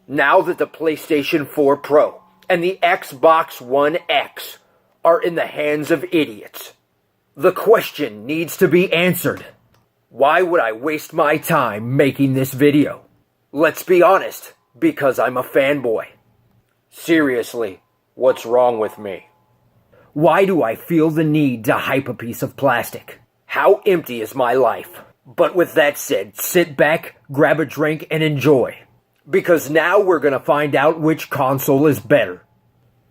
Now that the PlayStation 4 Pro and the Xbox One X are in the hands of idiots, the question needs to be answered. Why would I waste my time making this video? Let's be honest, because I'm a fanboy. Seriously, what's wrong with me? Why do I feel the need to hype a piece of plastic? How empty is my life? But with that said, sit back, grab a drink, and enjoy. Because now we're gonna find out which console is better.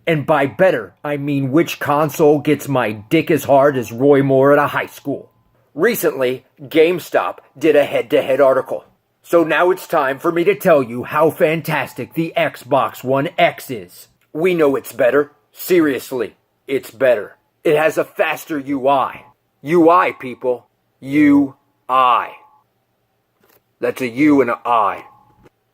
And by better, I mean which console gets my dick as hard as Roy Moore at a high school. Recently, GameStop did a head-to-head article. So now it's time for me to tell you how fantastic the Xbox One X is. We know it's better. Seriously, it's better. It has a faster UI. UI, people. UI. That's a U and an I.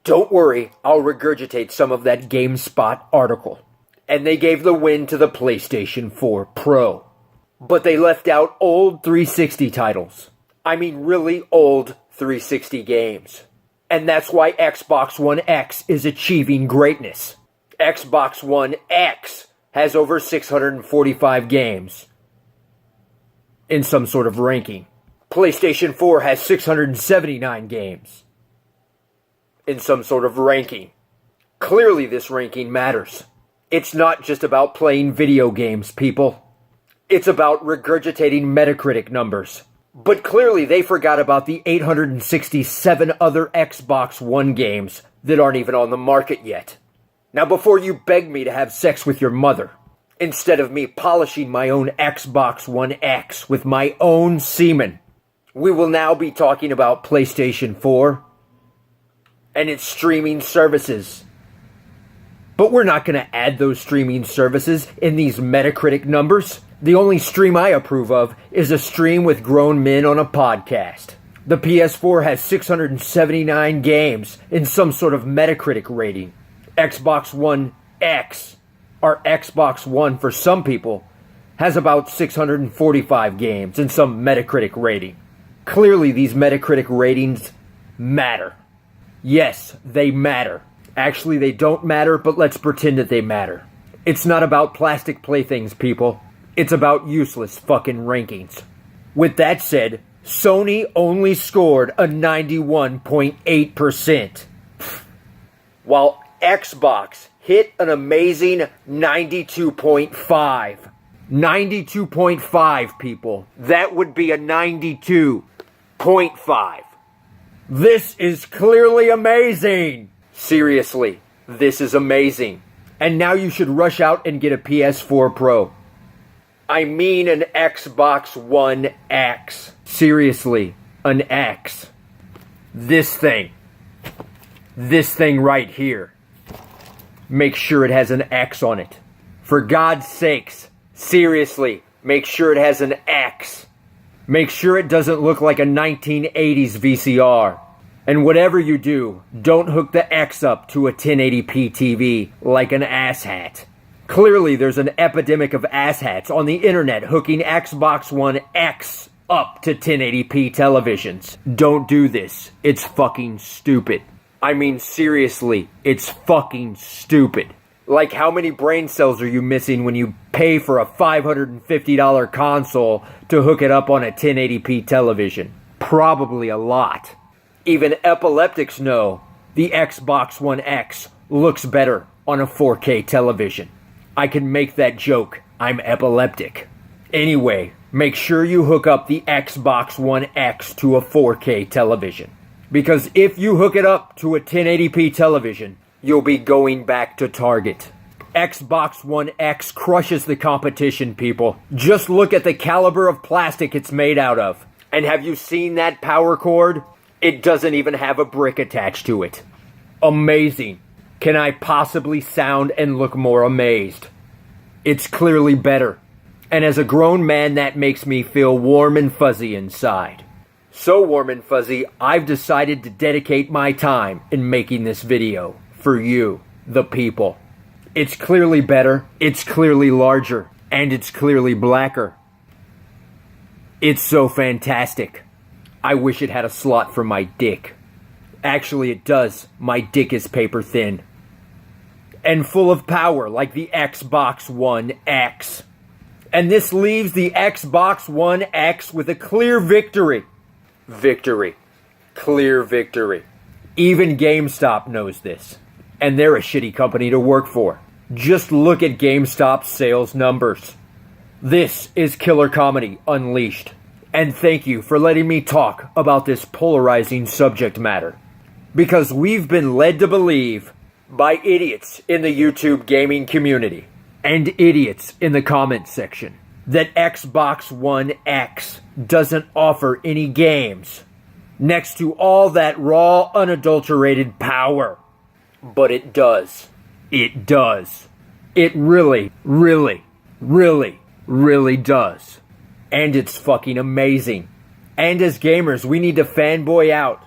Don't worry, I'll regurgitate some of that GameSpot article. And they gave the win to the PlayStation 4 Pro. But they left out old 360 titles. I mean really old 360 games. And that's why Xbox One X is achieving greatness. Xbox One X has over 645 games in some sort of ranking. PlayStation 4 has 679 games in some sort of ranking. Clearly this ranking matters. It's not just about playing video games, people. It's about regurgitating Metacritic numbers. But clearly they forgot about the 867 other Xbox One games that aren't even on the market yet. Now before you beg me to have sex with your mother, instead of me polishing my own Xbox One X with my own semen, we will now be talking about PlayStation 4 and its streaming services. But we're not going to add those streaming services in these Metacritic numbers. The only stream I approve of is a stream with grown men on a podcast. The PS4 has 679 games in some sort of Metacritic rating. Xbox One X, or Xbox One for some people, has about 645 games in some Metacritic rating. Clearly these Metacritic ratings matter. Yes, they matter. Actually, they don't matter, but let's pretend that they matter. It's not about plastic playthings, people. It's about useless fucking rankings. With that said, Sony only scored a 91.8%, while Xbox hit an amazing 92.5. 92.5, people. That would be a 92.5. This is clearly amazing. Seriously, this is amazing. And now you should rush out and get a PS4 Pro. I mean an Xbox One X. Seriously, an X. This thing. This thing right here. Make sure it has an X on it. For God's sakes, seriously, make sure it has an X. Make sure it doesn't look like a 1980s VCR. And whatever you do, don't hook the X up to a 1080p TV like an asshat. Clearly there's an epidemic of asshats on the internet hooking Xbox One X up to 1080p televisions. Don't do this. It's fucking stupid. I mean seriously, it's fucking stupid. Like how many brain cells are you missing when you pay for a $550 console to hook it up on a 1080p television? Probably a lot. Even epileptics know the Xbox One X looks better on a 4K television. I can make that joke. I'm epileptic. Anyway, make sure you hook up the Xbox One X to a 4K television. Because if you hook it up to a 1080p television, you'll be going back to Target. Xbox One X crushes the competition, people. Just look at the caliber of plastic it's made out of. And have you seen that power cord? It doesn't even have a brick attached to it. Amazing. Can I possibly sound and look more amazed? It's clearly better. And as a grown man, that makes me feel warm and fuzzy inside. So warm and fuzzy, I've decided to dedicate my time in making this video for you, the people. It's clearly better, it's clearly larger, and it's clearly blacker. It's so fantastic. I wish it had a slot for my dick. Actually, it does. My dick is paper thin. and full of power like the Xbox One X. And this leaves the Xbox One X with a clear victory. Victory. Clear victory. Even GameStop knows this. And they're a shitty company to work for. Just look at GameStop's sales numbers. This is Killer Comedy Unleashed. And thank you for letting me talk about this polarizing subject matter. Because we've been led to believe by idiots in the YouTube gaming community and idiots in the comments section that Xbox One X doesn't offer any games next to all that raw, unadulterated power. But it does. It does. It really, really, really, really does. And it's fucking amazing. And as gamers, we need to fanboy out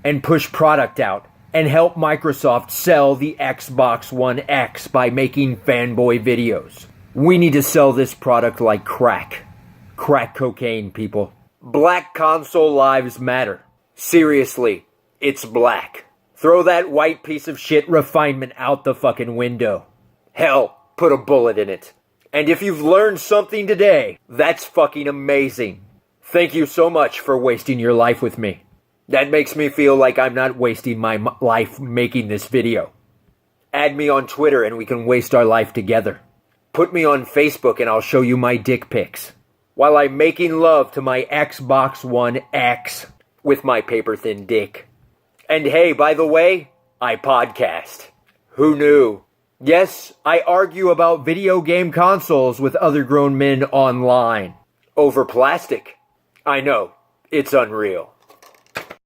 and push product out and help Microsoft sell the Xbox One X by making fanboy videos. We need to sell this product like crack. Crack cocaine, people. Black console lives matter. Seriously, it's black. Throw that white piece of shit refinement out the fucking window. Hell, put a bullet in it. And if you've learned something today, that's fucking amazing. Thank you so much for wasting your life with me. That makes me feel like I'm not wasting my life making this video. Add me on Twitter and we can waste our life together. Put me on Facebook and I'll show you my dick pics. While I'm making love to my Xbox One X with my paper-thin dick. And hey, by the way, I podcast. Who knew? Yes, I argue about video game consoles with other grown men online. Over plastic. I know, it's unreal.